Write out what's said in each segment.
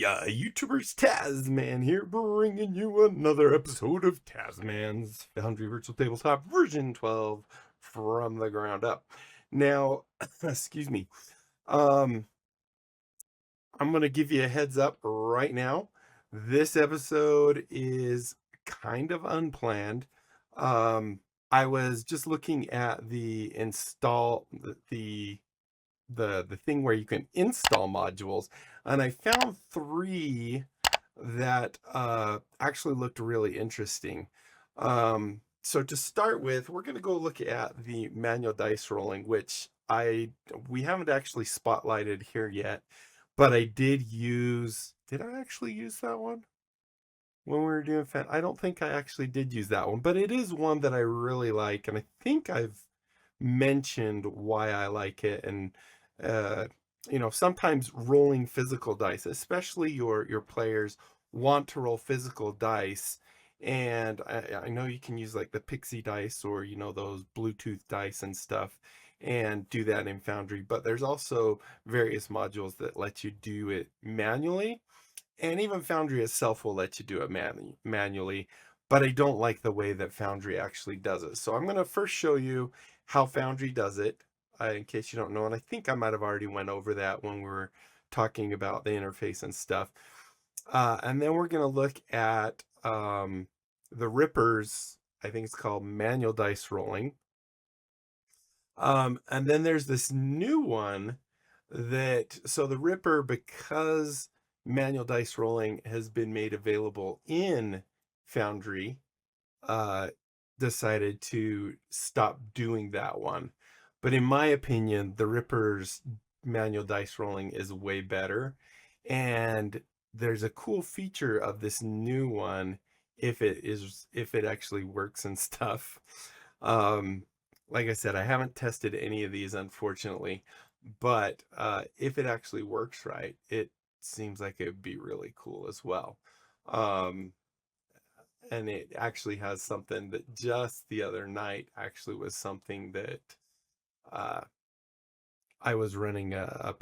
Yeah, YouTubers Tasman here, bringing you another episode of Tasman's Foundry Virtual Tabletop version 12 from the ground up. Now, excuse me, um, I'm going to give you a heads up right now. This episode is kind of unplanned. Um, I was just looking at the install, the thing where you can install modules, and I found three that actually looked really interesting. So to start with, we're going to go look at the manual dice rolling, which we haven't actually spotlighted here yet, but I did use. Did I actually use that one when we were doing fan? I don't think I actually did use that one, but it is one that I really like, and I think I've mentioned why I like it. And uh, sometimes rolling physical dice, especially your players want to roll physical dice. And I know you can use like the pixie dice or those Bluetooth dice and stuff and do that in Foundry, but there's also various modules that let you do it manually, and even Foundry itself will let you do it manually, but I don't like the way that Foundry actually does it. So I'm going to first show you how Foundry does it, in case you don't know, and I think I might have already went over that when we were talking about the interface and stuff. And then we're going to look at the Ripper's, I think it's called manual dice rolling. And then there's this new one so the Ripper, because manual dice rolling has been made available in Foundry, uh, decided to stop doing that one. But in my opinion, the Ripper's manual dice rolling is way better. And there's a cool feature of this new one if it actually works and stuff. Um, like I said, I haven't tested any of these, unfortunately, but if it actually works right, it seems like it would be really cool as well. Um, and it actually has something that just the other night actually was something that uh, I was running a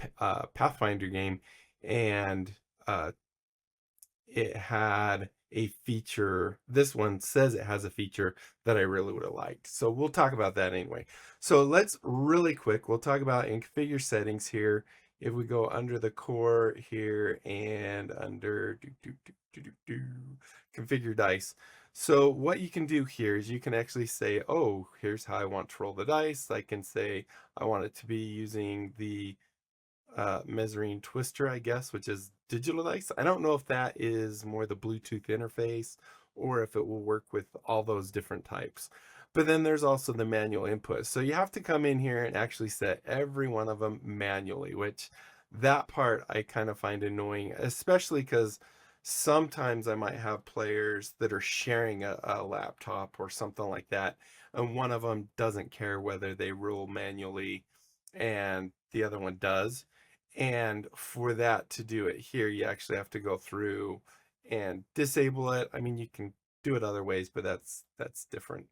Pathfinder game, and uh, it had a feature. This one says it has a feature that I really would have liked. So we'll talk about that anyway. So let's really quick, we'll talk about in configure settings here. If we go under the core here and under configure dice. So what you can do here is you can actually say, oh, here's how I want to roll the dice. I can say I want it to be using the Mezzarine Twister, I guess, which is digital dice. I don't know if that is more the Bluetooth interface or if it will work with all those different types. But then there's also the manual input. So you have to come in here and actually set every one of them manually, which that part I kind of find annoying, especially because sometimes I might have players that are sharing a laptop or something like that, and one of them doesn't care whether they roll manually and the other one does. And for that to do it here, you actually have to go through and disable it. I mean, you can do it other ways, but that's different.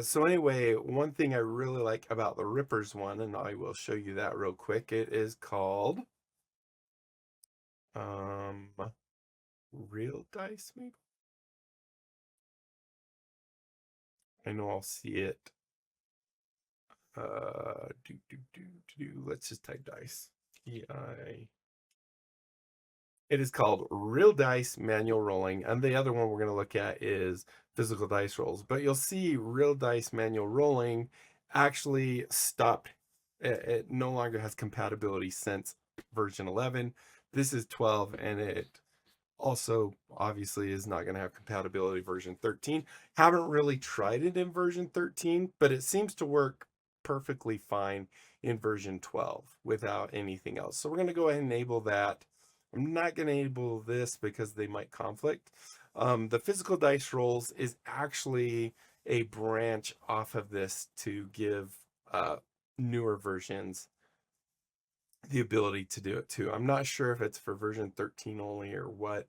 So anyway, one thing I really like about the Rippers one, and I will show you that real quick, it is called Real Dice, maybe? I know I'll see it. Let's just type dice. EI. It is called Real Dice Manual Rolling, and the other one we're going to look at is Physical Dice Rolls. But you'll see Real Dice Manual Rolling actually stopped. It no longer has compatibility since version 11. This is 12, and it also obviously is not going to have compatibility version 13. Haven't really tried it in version 13, but it seems to work perfectly fine in version 12 without anything else. So we're going to go ahead and enable that. I'm not going to enable this because they might conflict. The physical dice rolls is actually a branch off of this to give newer versions the ability to do it too. I'm not sure if it's for version 13 only or what,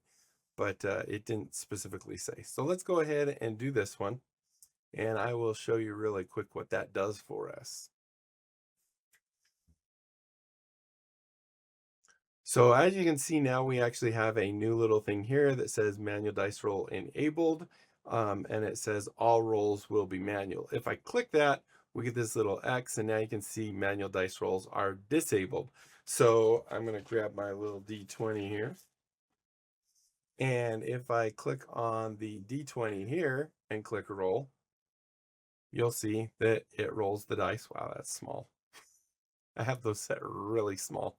but it didn't specifically say. So let's go ahead and do this one, and I will show you really quick what that does for us. So as you can see now, we actually have a new little thing here that says manual dice roll enabled, and it says all rolls will be manual. If I click that, we get this little X, and now you can see manual dice rolls are disabled. So I'm going to grab my little D20 here. And if I click on the D20 here and click roll, you'll see that it rolls the dice. Wow, that's small. I have those set really small.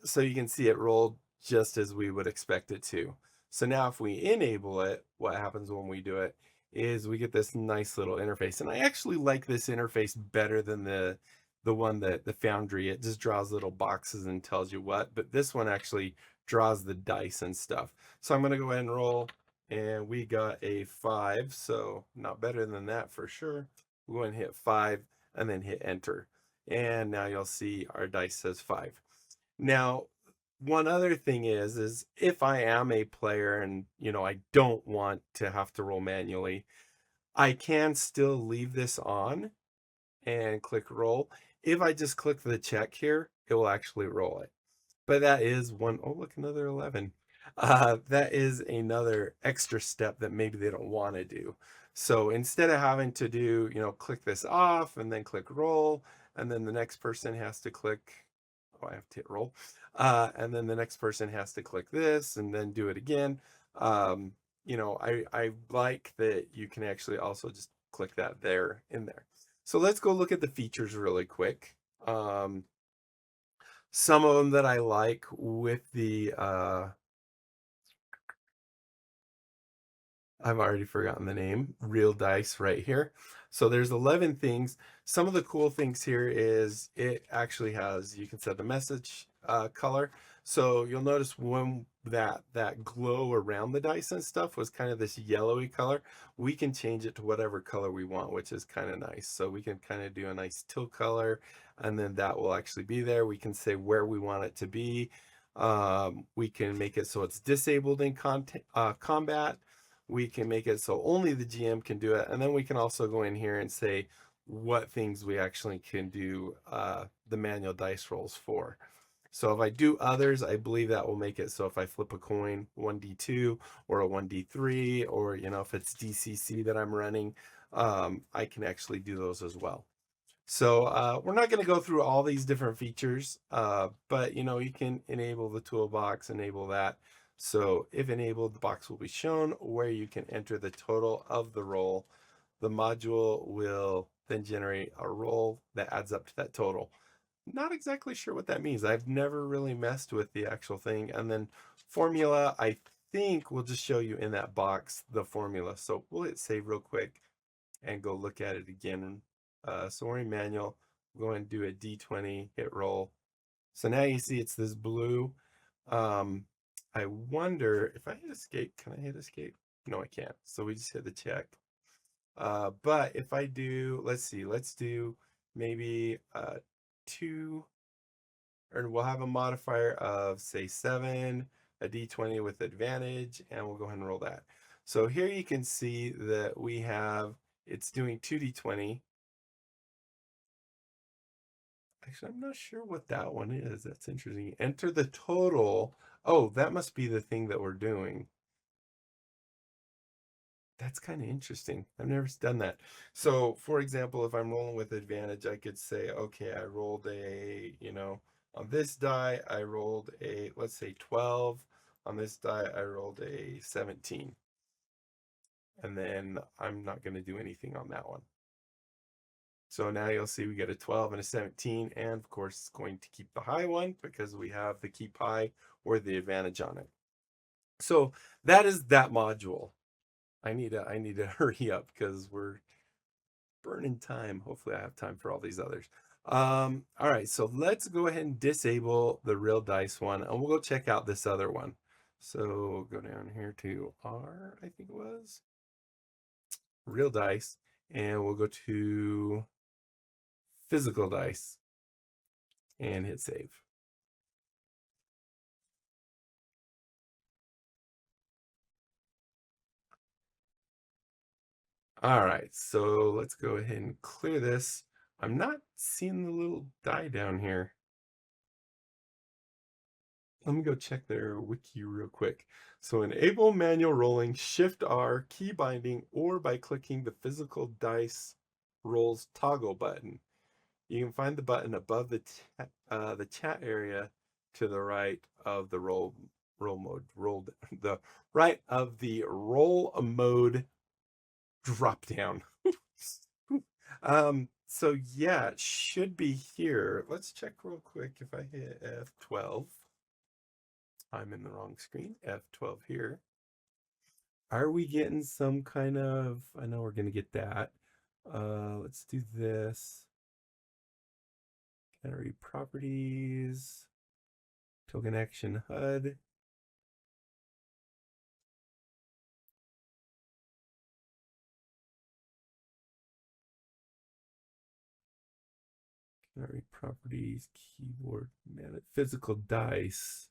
So you can see it rolled just as we would expect it to. So now if we enable it, what happens when we do it is we get this nice little interface. And I actually like this interface better than the one that the Foundry, it just draws little boxes and tells you what, but this one actually draws the dice and stuff. So I'm going to go ahead and roll, and we got a 5, so not better than that for sure. We'll go ahead and hit 5 and then hit enter. And now you'll see our dice says 5. Now, one other thing is if I am a player and, I don't want to have to roll manually, I can still leave this on and click roll. If I just click the check here, it will actually roll it. But that is one, oh, look, another 11. That is another extra step that maybe they don't want to do. So instead of having to do, click this off and then click roll, and then the next person has to click, oh, I have to hit roll. And then the next person has to click this and then do it again. I like that you can actually also just click that there in there. So let's go look at the features really quick. Some of them that I like with the, I've already forgotten the name, real dice right here. So there's 11 things. Some of the cool things here is it actually has, you can set the message color. So you'll notice when that glow around the dice and stuff was kind of this yellowy color, we can change it to whatever color we want, which is kind of nice. So we can kind of do a nice teal color, and then that will actually be there. We can say where we want it to be. We can make it so it's disabled in combat. We can make it so only the GM can do it. And then we can also go in here and say what things we actually can do the manual dice rolls for. So if I do others, I believe that will make it so if I flip a coin, 1d2 or a 1d3, or if it's DCC that I'm running, I can actually do those as well. So we're not going to go through all these different features, but you can enable the toolbox, enable that. So if enabled, the box will be shown where you can enter the total of the roll. The module will then generate a roll that adds up to that total. Not exactly sure what that means. I've never really messed with the actual thing. And then formula, I think we'll just show you in that box the formula. So we'll hit save real quick and go look at it again. So we're in manual. Go and do a D20, hit roll. So now you see it's this blue. I wonder if I hit escape, can I hit escape? No, I can't. So we just hit the check. But if I do, let's do maybe 2, or we'll have a modifier of say 7, a D20 with advantage, and we'll go ahead and roll that. So here you can see that we have, it's doing 2d20. Actually, I'm not sure what that one is. That's interesting. Enter the total. Oh, that must be the thing that we're doing. That's kind of interesting. I've never done that. So, for example, if I'm rolling with advantage, I could say, okay, I rolled a, on this die, I rolled a, let's say 12. On this die, I rolled a 17. And then I'm not going to do anything on that one. So now you'll see we get a 12 and a 17, and of course it's going to keep the high one because we have the keep high or the advantage on it. So that is that module. I need to hurry up because we're burning time. Hopefully I have time for all these others. All right, so let's go ahead and disable the real dice one, and we'll go check out this other one. So go down here to R, I think it was, real dice, and we'll go to physical dice and hit save. All right, so let's go ahead and clear this. I'm not seeing the little die down here. let me go check their wiki real quick. So enable manual rolling, Shift R, key binding, or by clicking the physical dice rolls toggle button. You can find the button above the chat area to the right of the roll mode the right of the roll mode drop down. So yeah, it should be here. Let's check real quick if I hit F12. I'm in the wrong screen. F12 here. Are we getting some kind of, I know we're gonna get that. Let's do this. Canary properties, token action HUD. Canary properties, keyboard, physical dice.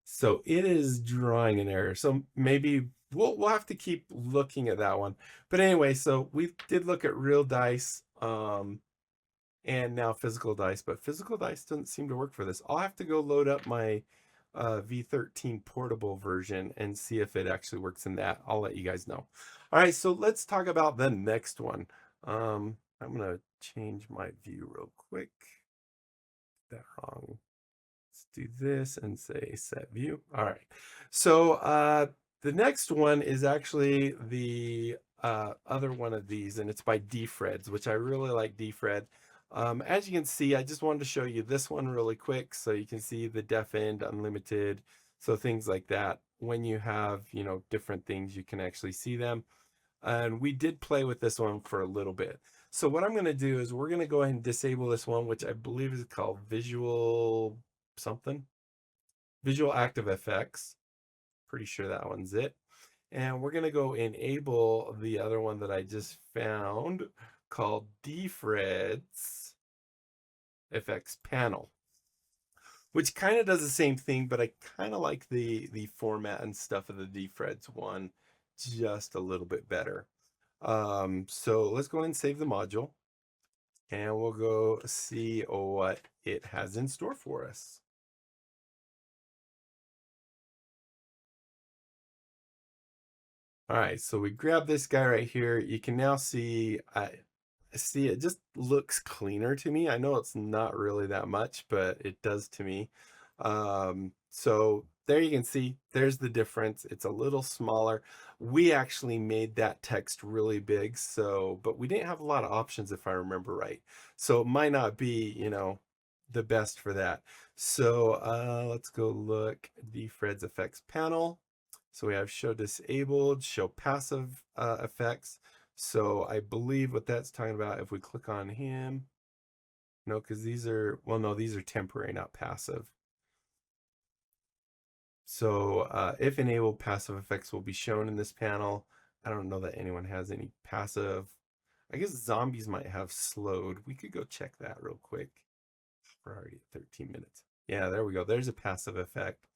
So it is drawing an error. So maybe we'll have to keep looking at that one. But anyway, so we did look at real dice and now physical dice, but physical dice doesn't seem to work for this. I'll have to go load up my V13 portable version and see if it actually works in that. I'll let you guys know. All right, so let's talk about the next one. I'm gonna change my view real quick. That wrong. Let's do this and say set view. All right. So the next one is actually the other one of these, and it's by DFreds, which I really like DFred. As you can see, I just wanted to show you this one really quick so you can see the def end unlimited. So things like that. When you have, you know, different things, you can actually see them. And we did play with this one for a little bit. So what I'm going to do is we're going to go ahead and disable this one, which I believe is called visual something. Visual active effects. Pretty sure that one's it. And we're going to go enable the other one that I just found called DFreds effects panel, which kind of does the same thing, but I kind of like the format and stuff of the DFreds one just a little bit better. So let's go ahead and save the module and we'll go see what it has in store for us. All right, so we grab this guy right here. You can now see, see it just looks cleaner to me. I know it's not really that much, but it does to me. So there you can see, there's the difference. It's a little smaller. We actually made that text really big, so, but we didn't have a lot of options if I remember right. So it might not be, you know, the best for that. So let's go look, DFreds effects panel. So we have show disabled, show passive effects. So I believe what that's talking about, if we click on him, no, because these are, well, no, these are temporary, not passive. So if enabled, passive effects will be shown in this panel. I don't know that anyone has any passive. I guess zombies might have slowed. We could go check that real quick. We're already at 13 minutes. Yeah, there we go. There's a passive effect.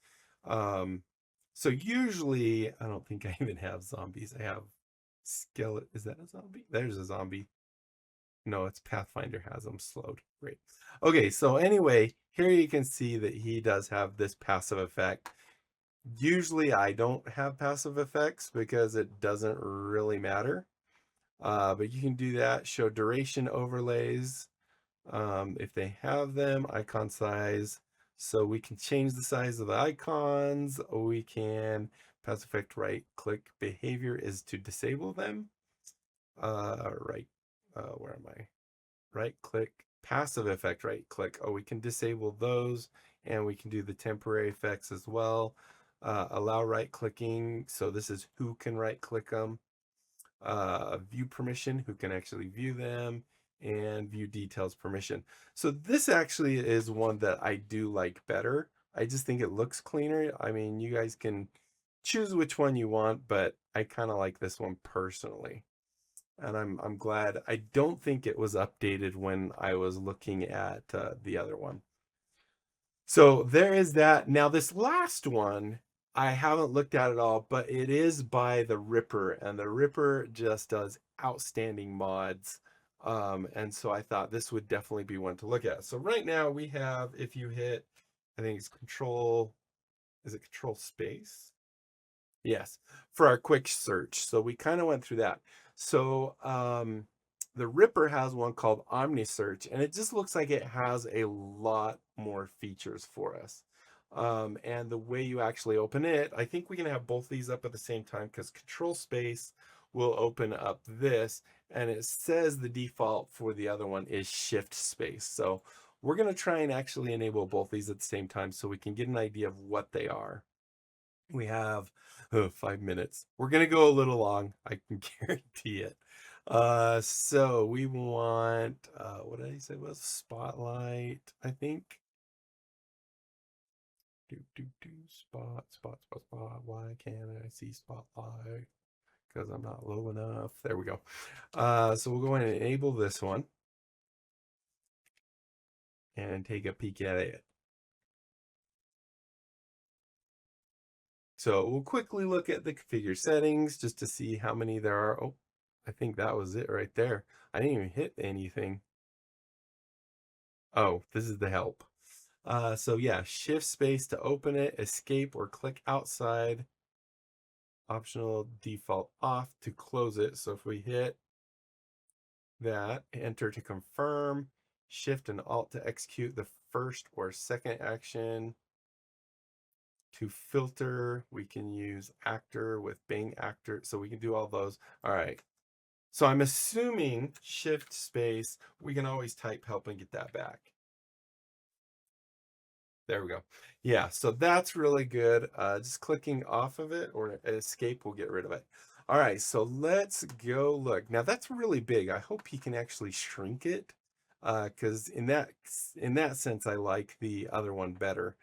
So usually, I don't think I even have zombies. I have skeleton. Is that a zombie? There's a zombie. No, it's Pathfinder has them slowed. Great. Okay, so anyway, here you can see that he does have this passive effect. Usually I don't have passive effects because it doesn't really matter. But you can do that. Show duration overlays. If they have them, icon size. So we can change the size of the icons. We can passive effect right click behavior is to disable them. Where am I? Right click passive effect right click. Oh, we can disable those and we can do the temporary effects as well. Allow right clicking. So this is who can right click them. View permission, who can actually view them, and view details permission. So this actually is one that I do like better. I just think it looks cleaner. I mean, you guys can choose which one you want, but I kind of like this one personally. And I'm glad. I don't think it was updated when I was looking at the other one. So there is that. Now this last one, I haven't looked at it all, but it is by the Ripper, and the Ripper just does outstanding mods. And so I thought this would definitely be one to look at. So right now we have, if you hit I think it's control, is it control space? Yes, for our quick search. So we kind of went through that. So the Ripper has one called Omnisearch, and it just looks like it has a lot more features for us. And the way you actually open it, I think we can have both these up at the same time because control space will open up this, and it says the default for the other one is shift space. So we're going to try and actually enable both these at the same time so we can get an idea of what they are. We have 5 minutes. We're gonna go a little long, I can guarantee it. So we want what did I say was spotlight, I think. Spot. Why can't I see spotlight? Because I'm not low enough. There we go. So we'll go ahead and enable this one and take a peek at it. So we'll quickly look at the configure settings just to see how many there are. Oh, I think that was it right there. I didn't even hit anything. Oh, this is the help. So yeah, shift space to open it, escape or click outside. Optional default off to close it. So if we hit that, enter to confirm, shift and alt to execute the first or second action. To filter, we can use actor with Bing actor. So we can do all those. All right. So I'm assuming shift space, we can always type help and get that back. There we go. Yeah, so that's really good. Just clicking off of it or escape will get rid of it. All right, so let's go look. Now that's really big. I hope he can actually shrink it because in that sense, I like the other one better.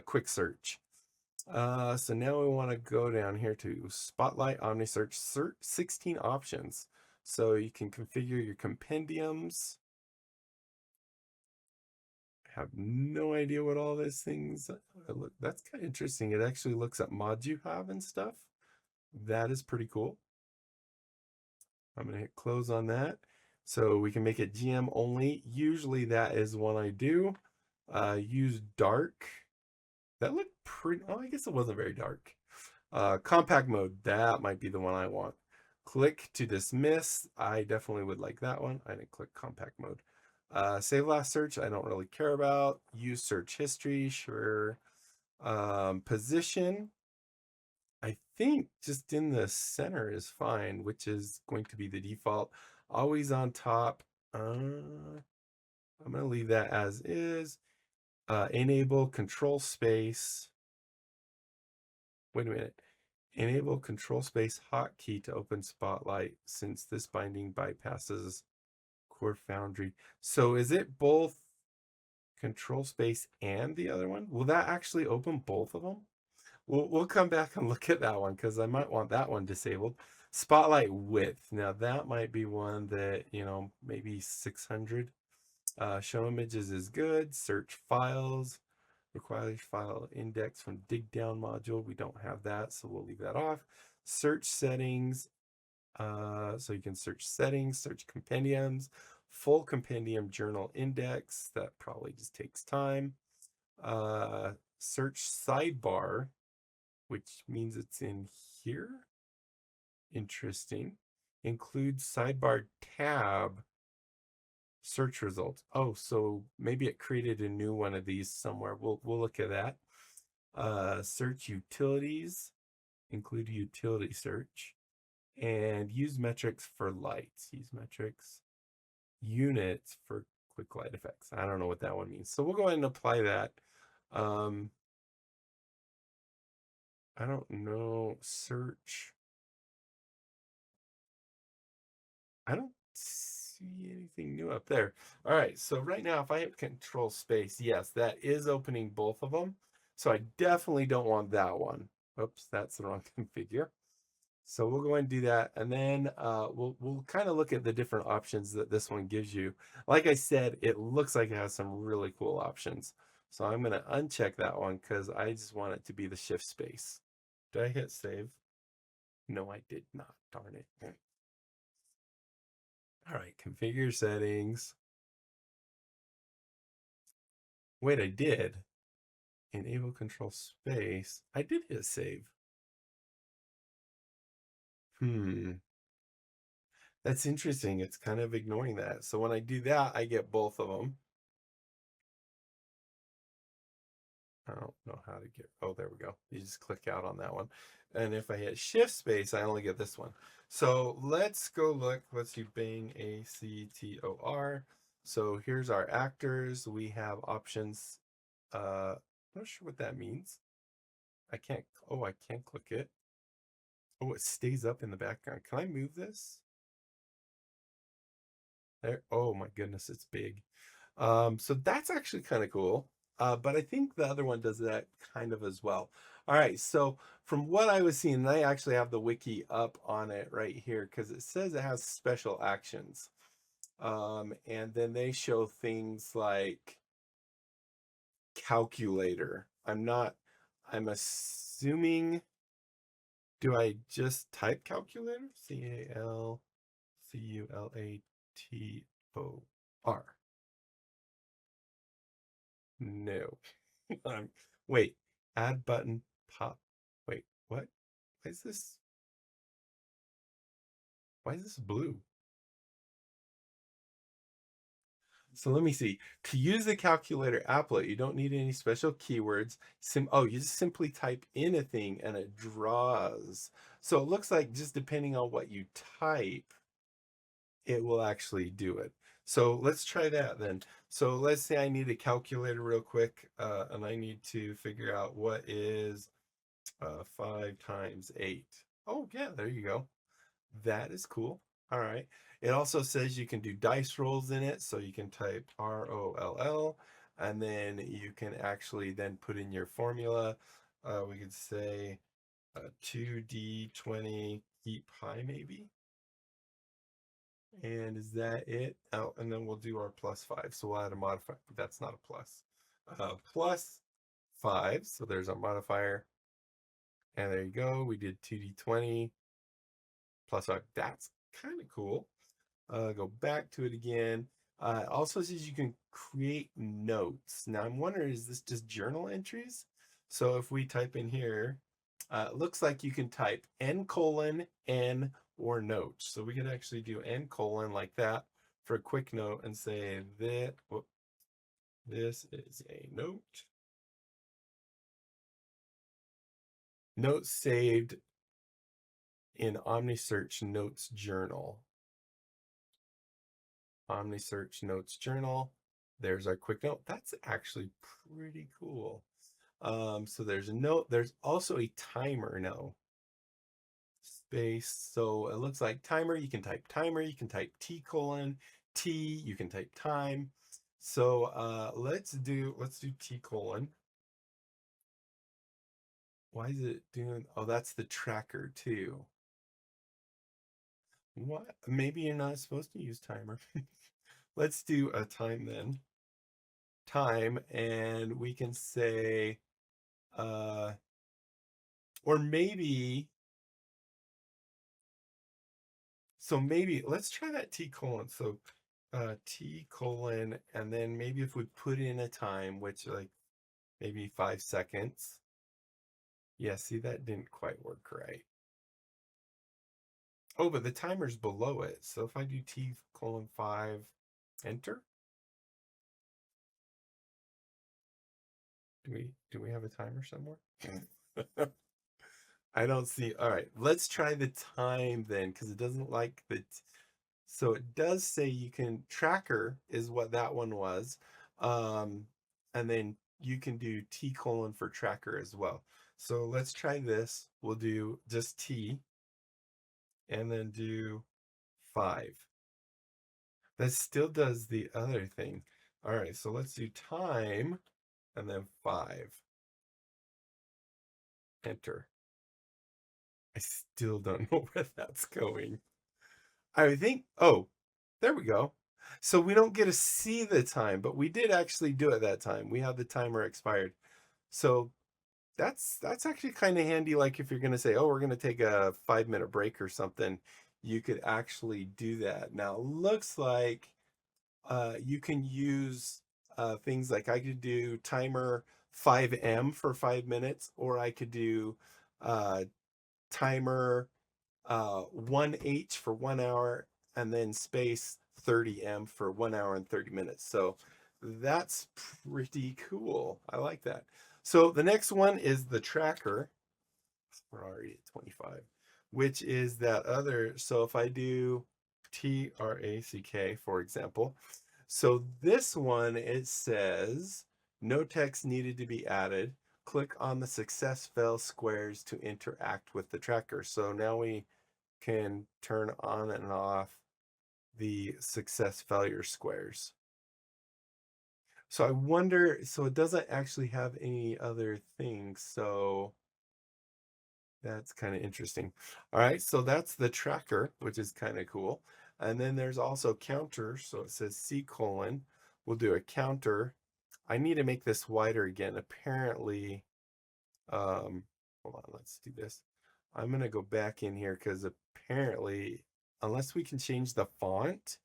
Quick search. So now we want to go down here to Spotlight Omnisearch, 16 options. So you can configure your compendiums. I have no idea what all these things look. That's kind of interesting. It actually looks at mods you have and stuff. That is pretty cool. I'm going to hit close on that. So we can make it GM only. Usually that is one I do. Use dark. That looked pretty, oh, I guess it wasn't very dark. Compact mode, that might be the one I want. Click to dismiss. I definitely would like that one. I didn't click compact mode. Save last search, I don't really care about. Use search history, sure. Position, I think just in the center is fine, which is going to be the default. Always on top. I'm going to leave that as is. Enable control space. Wait a minute. Enable control space hotkey to open Spotlight since this binding bypasses core Foundry. So is it both control space and the other one? Will that actually open both of them? We'll come back and look at that one because I might want that one disabled. Spotlight width. Now that might be one that, maybe 600. Show images is good. Search files. Requires file index from dig down module. We don't have that, so we'll leave that off. Search settings. So you can search settings, search compendiums, full compendium journal index. That probably just takes time. Search sidebar, which means it's in here. Interesting. Include sidebar tab search results. Oh, so maybe it created a new one of these somewhere. We'll look at that. Search utilities, include utility search, and use metrics for lights. Use metrics units for quick light effects. I don't know what that one means. So we'll go ahead and apply that. I don't know. Search. I don't see anything new up there. All right, so right now, if I hit control space, yes, that is opening both of them. So I definitely don't want that one. Oops, that's the wrong configure. So we'll go ahead and do that. And then we'll kind of look at the different options that this one gives you. Like I said, it looks like it has some really cool options. So I'm going to uncheck that one because I just want it to be the shift space. Did I hit save? No, I did not. Darn it. All right, configure settings. Wait, I did. Enable control space. I did hit save. That's interesting. It's kind of ignoring that. So when I do that, I get both of them. I don't know how to get, oh, there we go. You just click out on that one. And if I hit shift space, I only get this one. So let's go look. Let's do Bang ACTOR. So here's our actors. We have options. I'm not sure what that means. I can't click it. Oh, it stays up in the background. Can I move this? There. Oh my goodness, it's big. So that's actually kind of cool. But I think the other one does that kind of as well. All right, so from what I was seeing, and I actually have the wiki up on it right here because it says it has special actions. And then they show things like calculator. I'm assuming, do I just type calculator? CALCULATOR. No. Wait, add button pop. Wait, what? Why is this? Why is this blue? So let me see. To use the calculator applet, you don't need any special keywords. You just simply type in a thing and it draws. So it looks like just depending on what you type, it will actually do it. So let's try that then. So let's say I need a calculator real quick, and I need to figure out what is 5 times 8. Oh, yeah, there you go. That is cool. All right. It also says you can do dice rolls in it. So you can type ROLL, and then you can actually then put in your formula. We could say 2D20 keep high maybe. And is that it? Oh, and then we'll do our +5. So we'll add a modifier. That's not a plus. +5. So there's our modifier. And there you go. We did 2D20 +5. That's kind of cool. Go back to it again. It also says you can create notes. Now I'm wondering, is this just journal entries? So if we type in here, it looks like you can type N:, N, or notes. So we could actually do N:, like that for a quick note and say that this is a note. Note saved in Omnisearch Notes Journal. Omnisearch Notes Journal. There's our quick note. That's actually pretty cool. So there's a note. There's also a timer now. Space. So it looks like timer. You can type timer. You can type T:, T. You can type time. So let's do T:. Why is it doing? Oh, that's the tracker too. What? Maybe you're not supposed to use timer. Let's do a time then. Time, and we can say or maybe, so maybe let's try that T:. So T:, and then maybe if we put in a time, which like maybe 5 seconds. Yeah, see, that didn't quite work right. Oh, but the timer's below it. So if I do T:5, enter. Do we have a timer somewhere? I don't see. All right, let's try the time then, because it doesn't like the. So it does say you can, tracker is what that one was. And then you can do T:, for tracker as well. So let's try this. We'll do just T and then do 5. That still does the other thing. All right, so let's do time and then 5. Enter. I still don't know where that's going. I think, oh, there we go. So we don't get to see the time, but we did actually do it that time. We have the timer expired. So that's actually kind of handy. Like if you're going to say, oh, we're going to take a 5-minute break or something, you could actually do that. Now, it looks like you can use things like I could do timer 5M for 5 minutes, or I could do timer 1H for 1 hour, and then space 30M for 1 hour and 30 minutes. So that's pretty cool. I like that. So the next one is the tracker. We're already at 25, which is that other. So if I do TRACK, for example, so this one, it says no text needed to be added. Click on the success fell squares to interact with the tracker. So now we can turn on and off the success failure squares. So I wonder, so it doesn't actually have any other things. So that's kind of interesting. All right, so that's the tracker, which is kind of cool. And then there's also counter. So it says C:. We'll do a counter. I need to make this wider again. Apparently, hold on, let's do this. I'm going to go back in here because apparently, unless we can change the font,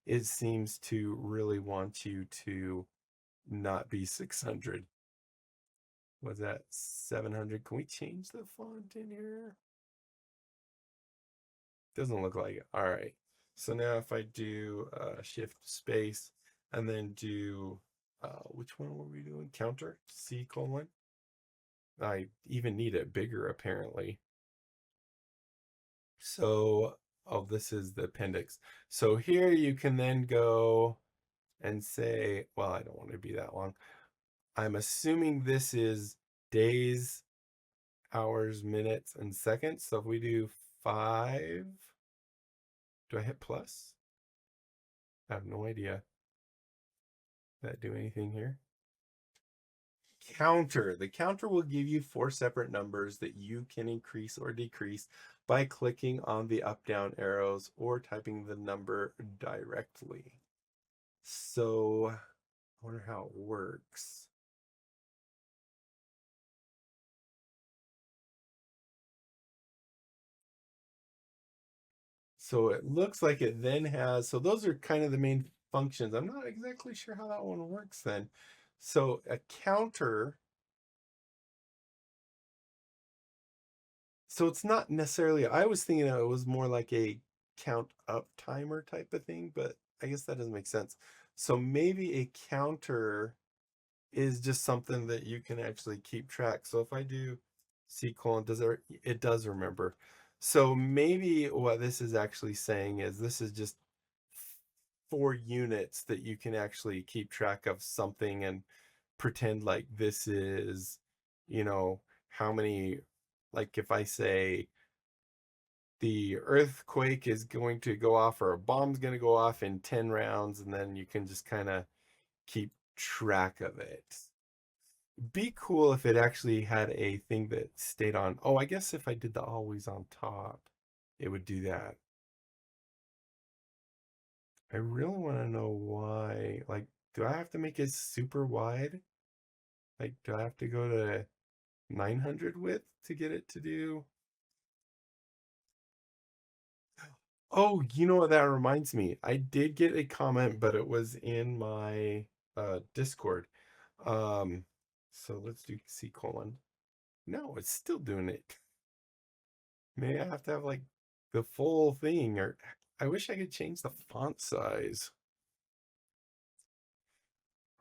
it seems to really want you to not be 600. Was that 700? Can we change the font in here? Doesn't look like it. All right. So now if I do shift space and then do, which one were we doing? Counter, C:. I even need it bigger apparently. So, oh, this is the appendix. So here you can then go and say, well, I don't want to be that long. I'm assuming this is days, hours, minutes, and seconds. So if we do 5, do I hit plus? I have no idea. Does that do anything here? Counter. The counter will give you 4 separate numbers that you can increase or decrease by clicking on the up-down arrows or typing the number directly. So I wonder how it works. So it looks like it then has, so those are kind of the main functions. I'm not exactly sure how that one works then. So a counter, so it's not necessarily, I was thinking it was more like a count up timer type of thing, but I guess that doesn't make sense. So maybe a counter is just something that you can actually keep track. So if I do C:, it does remember. So maybe what this is actually saying is this is just 4 units that you can actually keep track of something and pretend like this is, how many, like if I say the earthquake is going to go off or a bomb's going to go off in 10 rounds, and then you can just kind of keep track of it. Be cool if it actually had a thing that stayed on. Oh, I guess if I did the always on top, it would do that. I really want to know why. Like, do I have to make it super wide? Like, do I have to go to 900 width to get it to do? Oh, you know what that reminds me? I did get a comment, but it was in my Discord. Um, so let's do C:. No, it's still doing it. Maybe I have to have like the full thing, or I wish I could change the font size.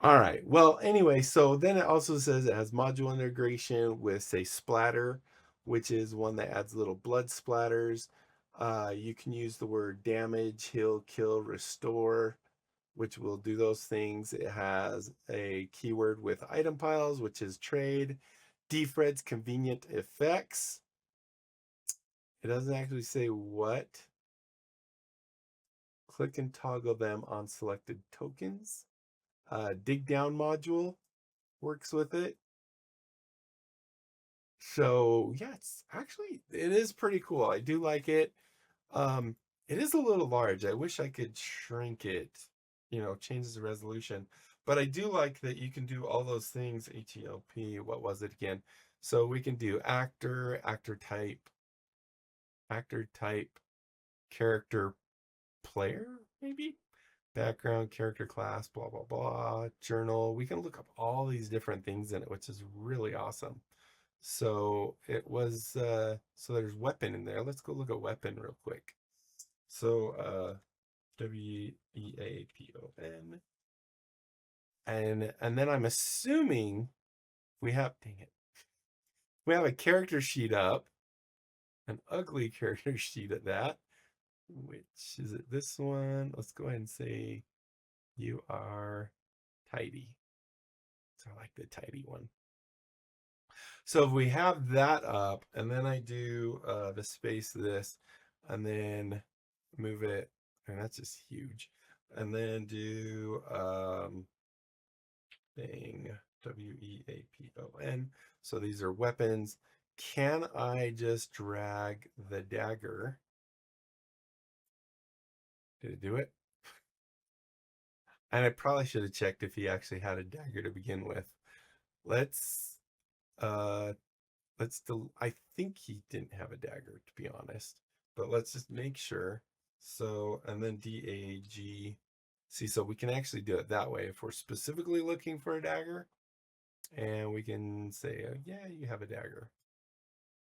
All right. Well, anyway, so then it also says it has module integration with, say, splatter, which is one that adds little blood splatters. You can use the word damage, heal, kill, restore, which will do those things. It has a keyword with item piles, which is trade. DFreds convenient effects. It doesn't actually say what. Click and toggle them on selected tokens. Dig down module works with it. So yeah, it is pretty cool. I do like it. It is a little large. I wish I could shrink it, changes the resolution. But I do like that you can do all those things. HELP, what was it again? So we can do actor type, character player, maybe? background, character class, blah, blah, blah, journal. We can look up all these different things in it, which is really awesome. So it was, so there's weapon in there. Let's go look at weapon real quick. So, WEAPON. And then I'm assuming we have, dang it, we have a character sheet up, an ugly character sheet at that, which is it this one? Let's go ahead and say you are tidy. So I like the tidy one. So if we have that up, and then I do the space this, and then move it, and that's just huge. And then do thing WEAPON. So these are weapons. Can I just drag the dagger? Did it do it? And I probably should have checked if he actually had a dagger to begin with. Let's I think he didn't have a dagger, to be honest, but let's just make sure. So, and then DAG. See, so we can actually do it that way if we're specifically looking for a dagger, and we can say, yeah, you have a dagger.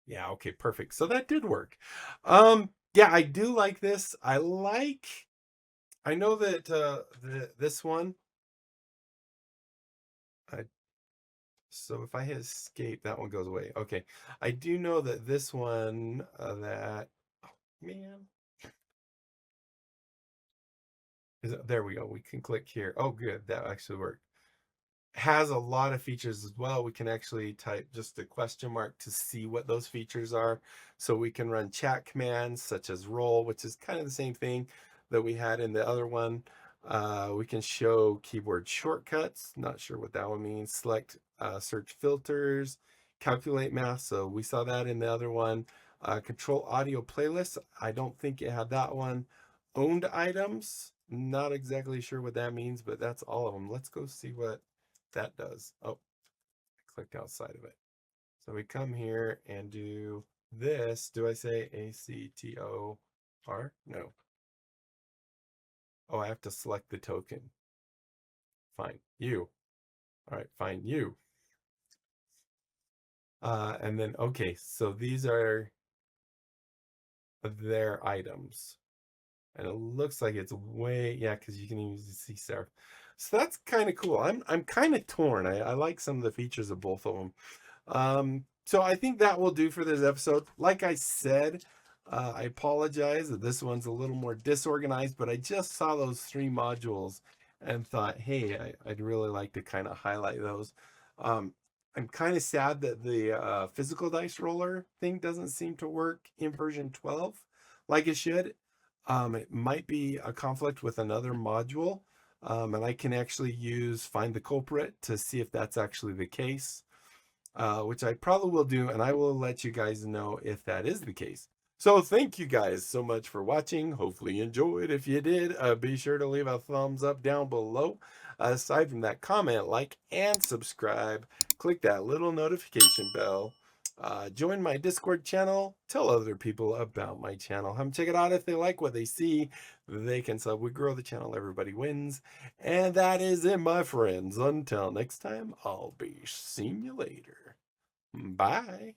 Yeah, okay, perfect. So that did work. Yeah, I do like this. I know that this one, so if I hit escape, that one goes away. Okay, I do know that this one, oh, man. There we go. We can click here. Oh, good. That actually worked. Has a lot of features as well. We can actually type just a question mark to see what those features are. So we can run chat commands such as roll, which is kind of the same thing that we had in the other one. We can show keyboard shortcuts. Not sure what that one means. Select search filters, calculate math. So we saw that in the other one. Control audio playlists. I don't think it had that one. Owned items. Not exactly sure what that means, but that's all of them. Let's go see what that does. Oh, I clicked outside of it. So we come here and do this. Do I say ACTOR? No. Oh, I have to select the token. Fine, you. All right, fine, you. And then, okay, so these are their items. And it looks like it's way, yeah, because you can even see Seraph. So that's kind of cool. I'm kind of torn. I like some of the features of both of them. So I think that will do for this episode. Like I said, I apologize that this one's a little more disorganized, but I just saw those 3 modules and thought, hey, I'd really like to kind of highlight those. I'm kind of sad that the physical dice roller thing doesn't seem to work in version 12 like it should. It might be a conflict with another module, and I can actually use find the culprit to see if that's actually the case, which I probably will do, and I will let you guys know if that is the case. So thank you guys so much for watching. Hopefully you enjoyed. If you did, be sure to leave a thumbs up down below. Aside from that, comment, like, and subscribe. Click that little notification bell. Join my Discord channel. Tell other people about my channel. Have them check it out. If they like what they see, they can sub. We grow the channel. Everybody wins. And that is it, my friends. Until next time, I'll be seeing you later. Bye.